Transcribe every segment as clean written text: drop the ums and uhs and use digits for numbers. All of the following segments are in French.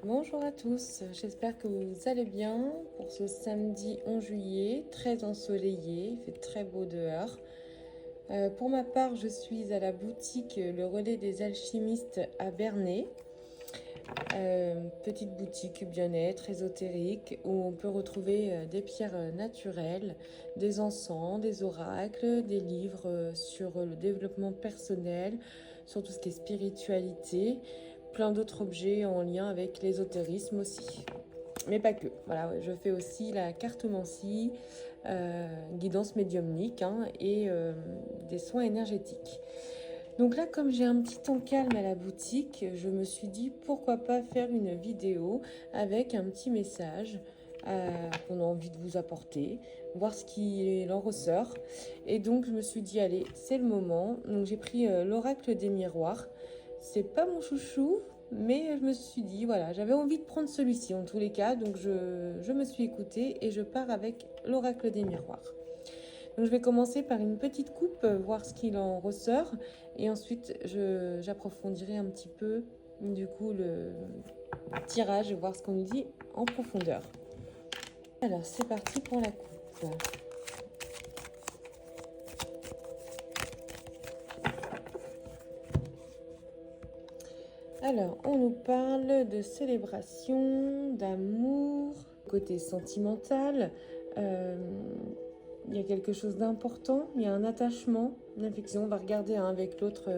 Bonjour à tous, j'espère que vous allez bien pour ce samedi 11 juillet, très ensoleillé, il fait très beau dehors. Pour ma part, je suis à la boutique Le Relais des Alchimistes à Bernay. Petite boutique bien-être, ésotérique, où on peut retrouver des pierres naturelles, des encens, des oracles, des livres sur le développement personnel, sur tout ce qui est spiritualité, plein d'autres objets en lien avec l'ésotérisme aussi. Mais pas que. Voilà, je fais aussi la cartomancie, guidance médiumnique et des soins énergétiques. Donc là, comme j'ai un petit temps calme à la boutique, je me suis dit pourquoi pas faire une vidéo avec un petit message qu'on a envie de vous apporter, voir ce qu'il en ressort. Et donc je me suis dit allez, c'est le moment. Donc j'ai pris l'oracle des miroirs. C'est pas mon chouchou, mais je me suis dit voilà, j'avais envie de prendre celui-ci en tous les cas, donc je me suis écoutée et je pars avec l'oracle des miroirs. Donc je vais commencer par une petite coupe, voir ce qu'il en ressort. Et ensuite, j'approfondirai un petit peu du coup le tirage, voir ce qu'on nous dit en profondeur. Alors c'est parti pour la coupe. Alors, on nous parle de célébration, d'amour, côté sentimental. Il y a quelque chose d'important, il y a un attachement, une affection. On va regarder avec l'autre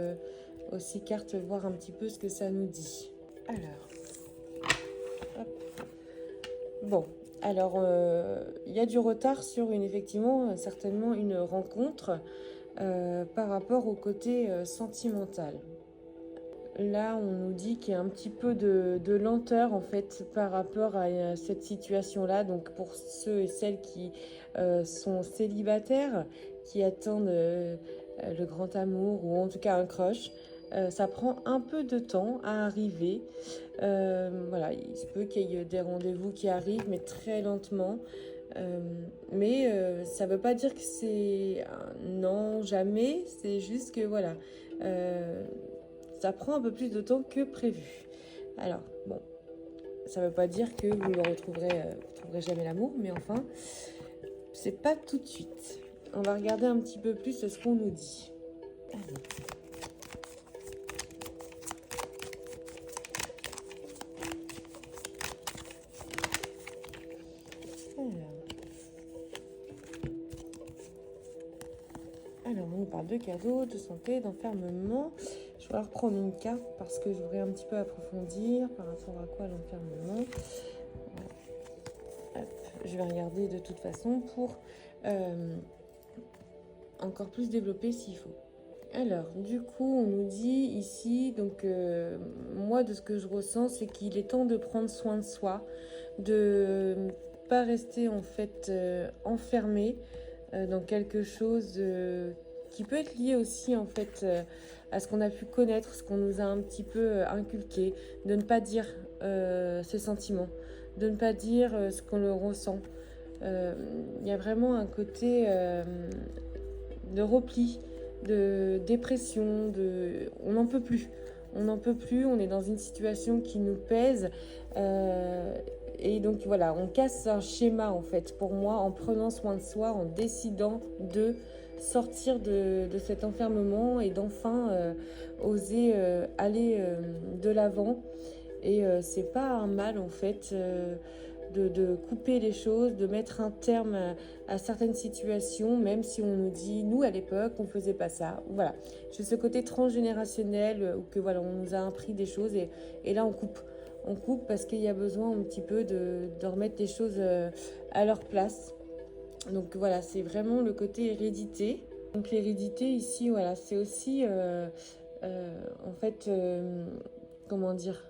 aussi carte, voir un petit peu ce que ça nous dit. Alors, hop. Bon, alors il y a du retard sur effectivement, certainement une rencontre par rapport au côté sentimental. Là, on nous dit qu'il y a un petit peu de lenteur en fait par rapport à cette situation-là. Donc pour ceux et celles qui sont célibataires, qui attendent le grand amour ou en tout cas un crush, ça prend un peu de temps à arriver. Voilà, il se peut qu'il y ait des rendez-vous qui arrivent, mais très lentement. Ça veut pas dire que c'est un non, jamais. C'est juste que voilà. Ça prend un peu plus de temps que prévu. Alors, bon, ça ne veut pas dire que vous le retrouverez jamais l'amour, mais enfin, c'est pas tout de suite. On va regarder un petit peu plus ce qu'on nous dit. Allez. Alors, on nous parle de cadeaux, de santé, d'enfermement. Je vais reprendre une carte parce que je voudrais un petit peu approfondir par rapport à quoi l'enfermement. Hop, je vais regarder de toute façon pour encore plus développer s'il faut. Alors, du coup, on nous dit ici, donc moi de ce que je ressens, c'est qu'il est temps de prendre soin de soi, de pas rester en fait enfermé dans quelque chose qui peut être lié aussi en fait à ce qu'on a pu connaître, ce qu'on nous a un petit peu inculqué, de ne pas dire ses sentiments, de ne pas dire ce qu'on le ressent. Il y a vraiment un côté de repli, de dépression, on n'en peut plus. On n'en peut plus, on est dans une situation qui nous pèse. Et donc voilà, on casse un schéma en fait, pour moi, en prenant soin de soi, en décidant de sortir de cet enfermement et d'enfin oser aller de l'avant. Et c'est pas un mal en fait de couper les choses, de mettre un terme à certaines situations, même si on nous dit, nous à l'époque, on faisait pas ça. Voilà, j'ai ce côté transgénérationnel où que voilà, on nous a appris des choses et là on coupe. On coupe parce qu'il y a besoin un petit peu de remettre les choses à leur place. Donc voilà, c'est vraiment le côté hérédité. Donc l'hérédité ici, voilà, c'est aussi en fait, comment dire,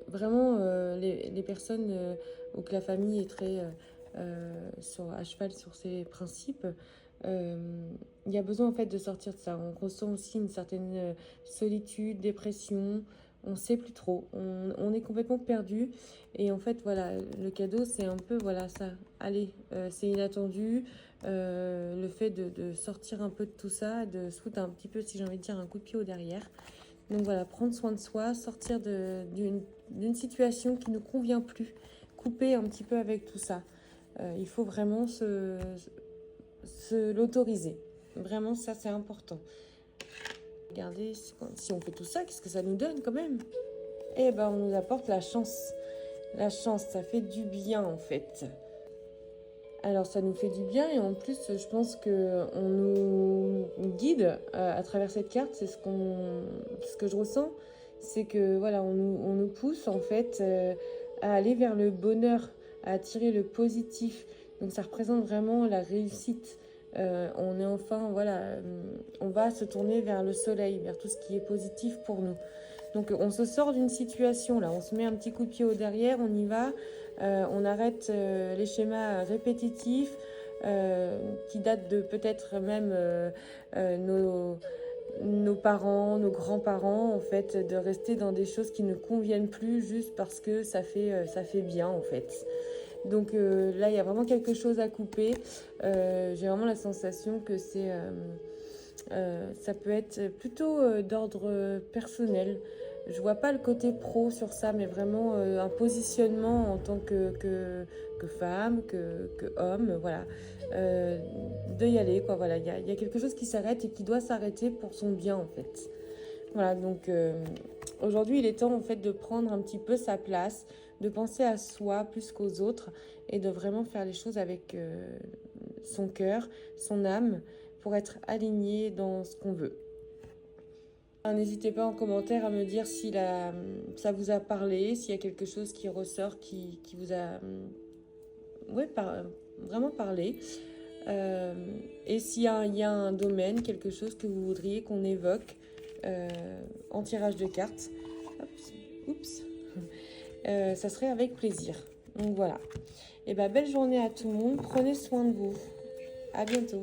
vraiment les personnes où que la famille est très à cheval sur ses principes, il y a besoin en fait de sortir de ça. On ressent aussi une certaine solitude, dépression. On ne sait plus trop. On est complètement perdu. Et en fait, voilà, le cadeau, c'est un peu, voilà, ça. Allez, c'est inattendu. Le fait de sortir un peu de tout ça, de se foutre un petit peu, si j'ai envie de dire, un coup de pied au derrière. Donc voilà, prendre soin de soi, sortir d'une situation qui ne convient plus, couper un petit peu avec tout ça. Il faut vraiment l'autoriser. Vraiment, ça, c'est important. Regardez, si on fait tout ça, qu'est-ce que ça nous donne quand même? Eh ben, on nous apporte la chance. La chance, ça fait du bien en fait. Alors ça nous fait du bien et en plus je pense qu'on nous guide à travers cette carte, c'est ce que je ressens, c'est que voilà, on nous pousse en fait à aller vers le bonheur, à attirer le positif. Donc ça représente vraiment la réussite. On est enfin, voilà, on va se tourner vers le soleil, vers tout ce qui est positif pour nous. Donc on se sort d'une situation là, on se met un petit coup de pied au derrière, on y va, on arrête les schémas répétitifs qui datent de peut-être même nos parents, nos grands-parents, en fait, de rester dans des choses qui ne conviennent plus juste parce que ça fait bien en fait. Donc là, il y a vraiment quelque chose à couper. J'ai vraiment la sensation que ça peut être plutôt d'ordre personnel. Je vois pas le côté pro sur ça, mais vraiment un positionnement en tant que femme, que homme, voilà. De y aller, quoi, voilà. Il y a quelque chose qui s'arrête et qui doit s'arrêter pour son bien, en fait. Voilà, donc aujourd'hui, il est temps, en fait, de prendre un petit peu sa place, de penser à soi plus qu'aux autres et de vraiment faire les choses avec son cœur, son âme, pour être aligné dans ce qu'on veut. N'hésitez pas en commentaire à me dire si ça vous a parlé, s'il y a quelque chose qui ressort, qui vous a vraiment parlé. Et s'il y a un domaine, quelque chose que vous voudriez qu'on évoque en tirage de cartes. Oups. Ça serait avec plaisir. Donc voilà. Et belle journée à tout le monde. Prenez soin de vous. À bientôt.